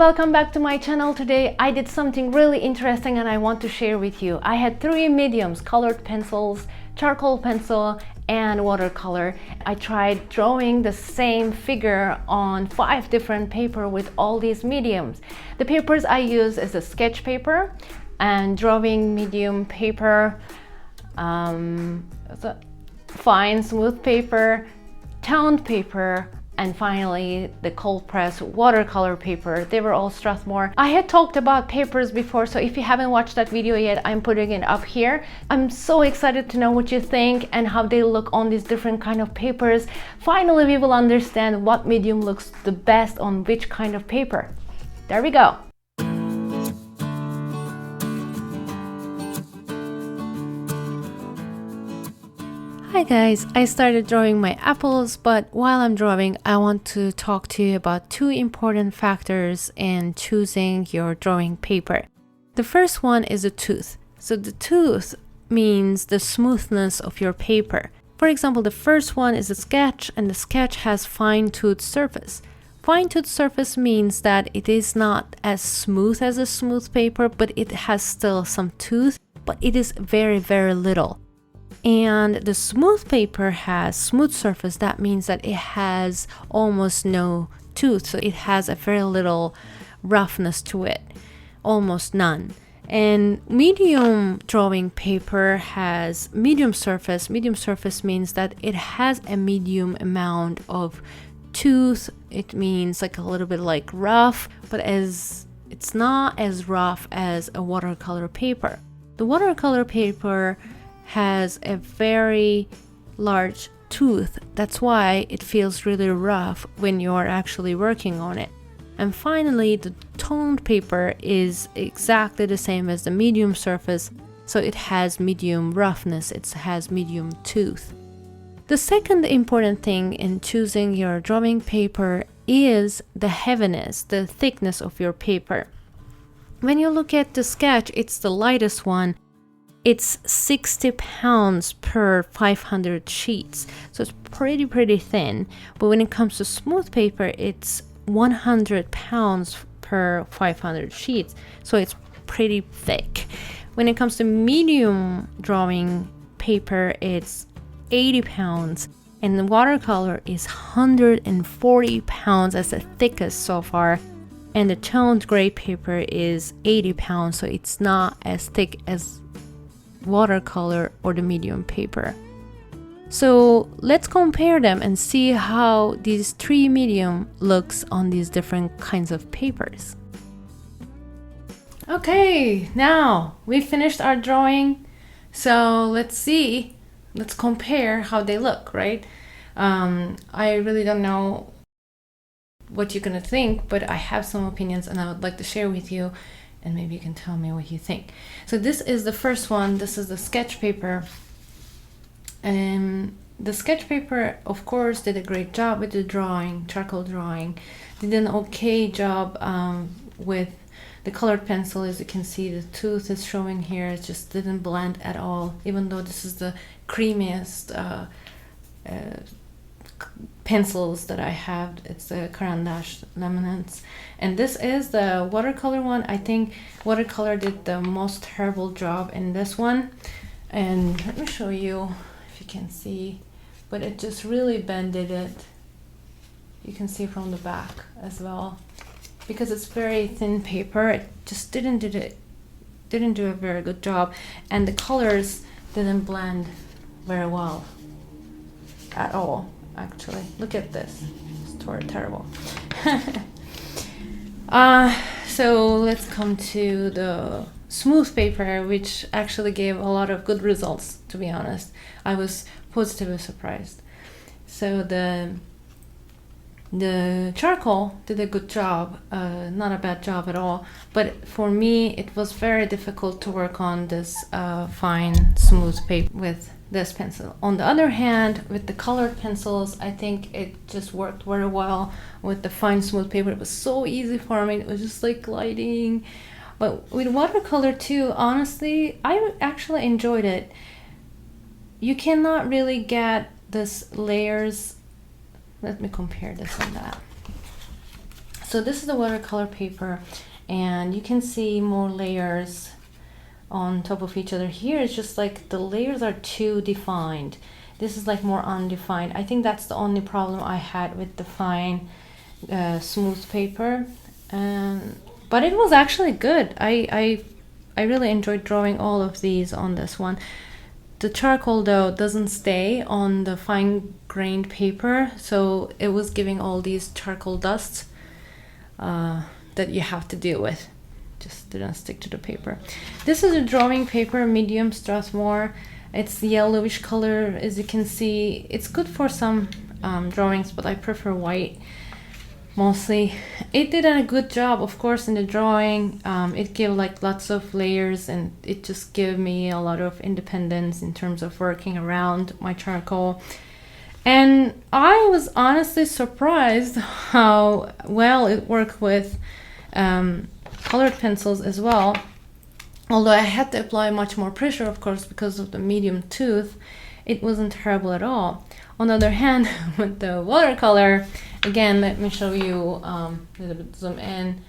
welcome back to my channel. Today I did something really interesting and I want to share with you. I had three mediums: colored pencils, charcoal pencil, and watercolor. I tried drawing the same figure on 5 different paper with all these mediums. The papers I use is a sketch paper and drawing medium paper, fine smooth paper, toned paper, and finally the cold press watercolor paper. They were all Strathmore. I had talked about papers before, so if you haven't watched that video yet, I'm putting it up here. I'm so excited to know what you think and how they look on these different kind of papers. Finally, we will understand what medium looks the best on which kind of paper. There we go. Hi guys, I started drawing my apples, but while I'm drawing, I want to talk to you about 2 important factors in choosing your drawing paper. The first one is the tooth. So the tooth means the smoothness of your paper. For example, the first one is a sketch, and the sketch has fine-tooth surface. Fine-tooth surface means that it is not as smooth as a smooth paper, but it has still some tooth, but it is very, very little. And the smooth paper has smooth surface. That means that it has almost no tooth, so it has a very little roughness to it, almost none. And medium drawing paper has medium surface. Medium surface means that it has a medium amount of tooth. It means like a little bit like rough, but it's not as rough as a watercolor paper. The watercolor paper has a very large tooth. That's why it feels really rough when you're actually working on it. And finally, the toned paper is exactly the same as the medium surface, so it has medium roughness, it has medium tooth. The second important thing in choosing your drawing paper is the heaviness, the thickness of your paper. When you look at the sketch, it's the lightest one. It's 60 pounds per 500 sheets, so it's pretty thin. But when it comes to smooth paper, it's 100 pounds per 500 sheets, so it's pretty thick. When it comes to medium drawing paper, it's 80 pounds, and the watercolor is 140 pounds as the thickest so far. And the toned gray paper is 80 pounds, so it's not as thick as watercolor or the medium paper. So let's compare them and see how these 3 medium looks on these different kinds of papers. Okay, now we finished our drawing, so let's compare how they look, right? I really don't know what you're gonna think, but I have some opinions and I would like to share with you, and maybe you can tell me what you think. So this is the first one. This is the sketch paper. And the sketch paper, of course, did a great job with the drawing, charcoal drawing. Did an okay job with the colored pencil. As you can see, the tooth is showing here. It just didn't blend at all, even though this is the creamiest pencils that I have. It's the Carandash Laminates, and this is the watercolor one. I think watercolor did the most terrible job in this one, and let me show you if you can see, but it just really bended it. You can see from the back as well, because it's very thin paper. It just didn't do a very good job, and the colors didn't blend very well at all. Actually, look at this. It's terrible. So let's come to the smooth paper, which actually gave a lot of good results, to be honest. I was positively surprised. So the charcoal did a good job, not a bad job at all, but for me it was very difficult to work on this fine smooth paper with this pencil. On the other hand, with the colored pencils, I think it just worked very well with the fine smooth paper. It was so easy for me. It was just like gliding. But with watercolor too, honestly, I actually enjoyed it. You cannot really get this layers. Let me compare this and that. So this is the watercolor paper, and you can see more layers on top of each other. Here it's just like the layers are too defined. This is like more undefined. I think that's the only problem I had with the fine smooth paper, but it was actually good. I really enjoyed drawing all of these on this one. The charcoal though doesn't stay on the fine grained paper, so it was giving all these charcoal dusts that you have to deal with. Just didn't stick to the paper. This is a drawing paper, medium Strathmore. It's yellowish color, as you can see. It's good for some drawings, but I prefer white mostly. It did a good job, of course, in the drawing. It gave like lots of layers, and it just gave me a lot of independence in terms of working around my charcoal. And I was honestly surprised how well it worked with colored pencils as well. Although I had to apply much more pressure, of course, because of the medium tooth, it wasn't terrible at all. On the other hand, with the watercolor, again, let me show you a little bit zoom in.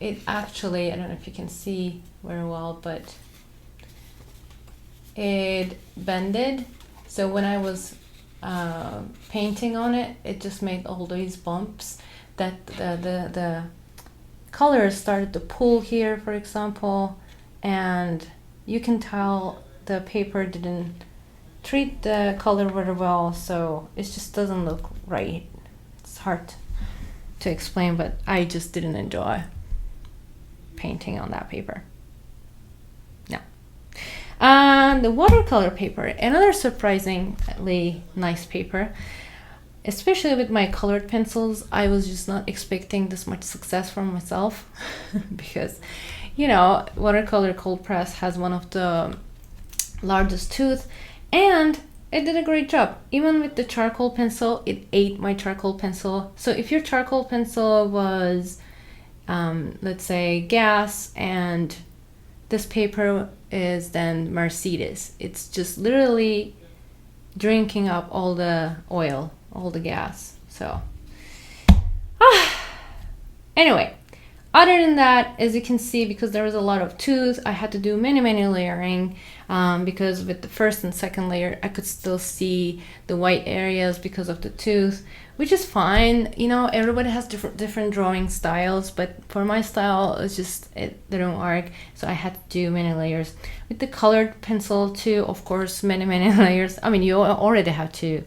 It actually, I don't know if you can see very well, but it bended. So when I was painting on it, it just made all these bumps that the colors started to pull here, for example, and you can tell the paper didn't treat the color very well, so it just doesn't look right. It's hard to explain, but I just didn't enjoy painting on that paper. No. The watercolor paper, another surprisingly nice paper. Especially with my colored pencils, I was just not expecting this much success from myself because, you know, watercolor cold press has one of the largest tooth, and it did a great job. Even with the charcoal pencil, it ate my charcoal pencil. So if your charcoal pencil was, let's say, gas, and this paper is then Mercedes, it's just literally drinking up all the oil, all the gas. So anyway, other than that, as you can see, because there was a lot of tooth, I had to do many layering, because with the first and second layer I could still see the white areas because of the tooth, which is fine. You know, everybody has different drawing styles, but for my style it didn't work, so I had to do many layers. With the colored pencil too, of course, many layers. I mean, you already have to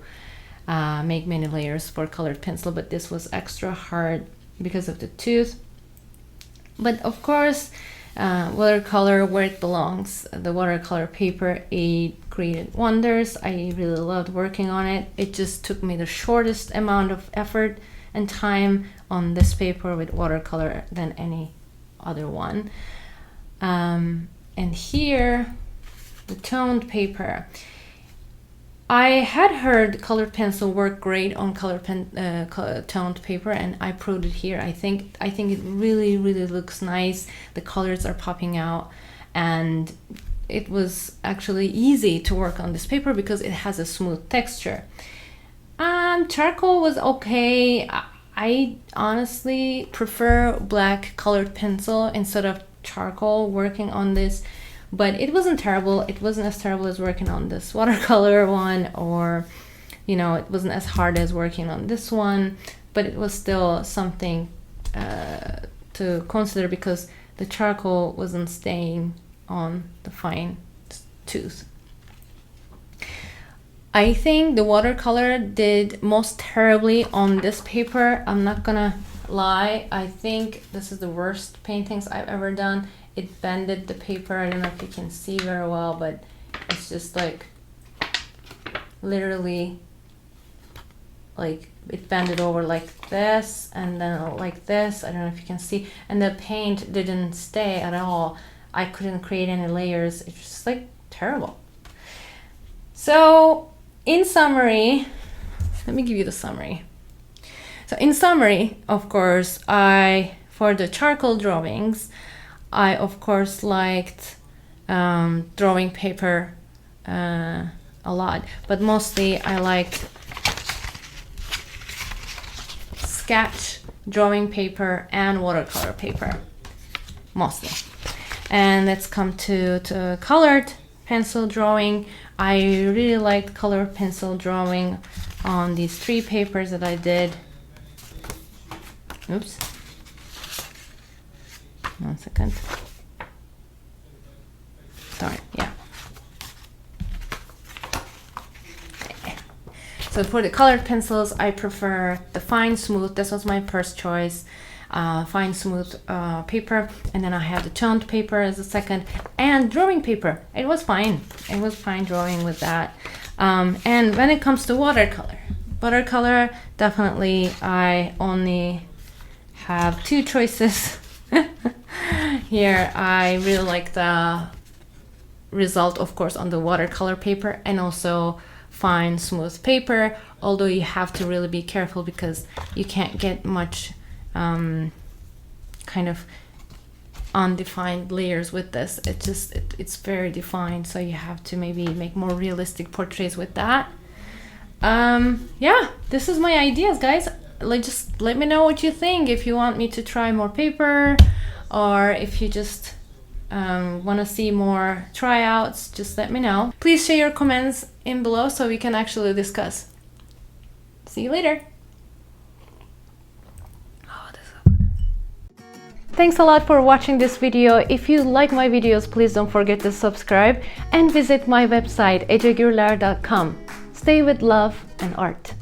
make many layers for colored pencil, but this was extra hard because of the tooth. But of course, watercolor, where it belongs. The watercolor paper, it created wonders. I really loved working on it. It just took me the shortest amount of effort and time on this paper with watercolor than any other one. And here, the toned paper. I had heard colored pencil work great on toned paper, and I proved it here. I think it really looks nice. The colors are popping out, and it was actually easy to work on this paper because it has a smooth texture. Charcoal was okay. I honestly prefer black colored pencil instead of charcoal working on this. But it wasn't terrible. It wasn't as terrible as working on this watercolor one, or, you know, it wasn't as hard as working on this one, but it was still something to consider because the charcoal wasn't staying on the fine tooth. I think the watercolor did most terribly on this paper. I'm not gonna lie. I think this is the worst paintings I've ever done. It bended the paper. I don't know if you can see very well, but it's just like literally like it bended over like this and then like this. I don't know if you can see, and the paint didn't stay at all. I couldn't create any layers. It's just like terrible. So in summary, let me give you the summary. So in summary, of course, for the charcoal drawings, I of course liked drawing paper a lot, but mostly I liked sketch drawing paper and watercolor paper, mostly. And let's come to colored pencil drawing. I really liked colored pencil drawing on these 3 papers that I did. Oops. 1 second. Sorry, yeah. So for the colored pencils, I prefer the fine smooth. This was my first choice. Fine smooth paper, and then I have the toned paper as a second, and drawing paper. It was fine. It was fine drawing with that. And when it comes to watercolor, definitely I only have 2 choices. Here I really like the result, of course, on the watercolor paper, and also fine smooth paper, although you have to really be careful because you can't get much kind of undefined layers with this. It's very defined, so you have to maybe make more realistic portraits with that. Yeah, this is my ideas, guys. Just let me know what you think, if you want me to try more paper, or if you just want to see more tryouts, just let me know. Please share your comments in below so we can actually discuss. See you later. Oh, this is so good. Thanks a lot for watching this video. If you like my videos, please don't forget to subscribe and visit my website ecegürler.com. Stay with love and art.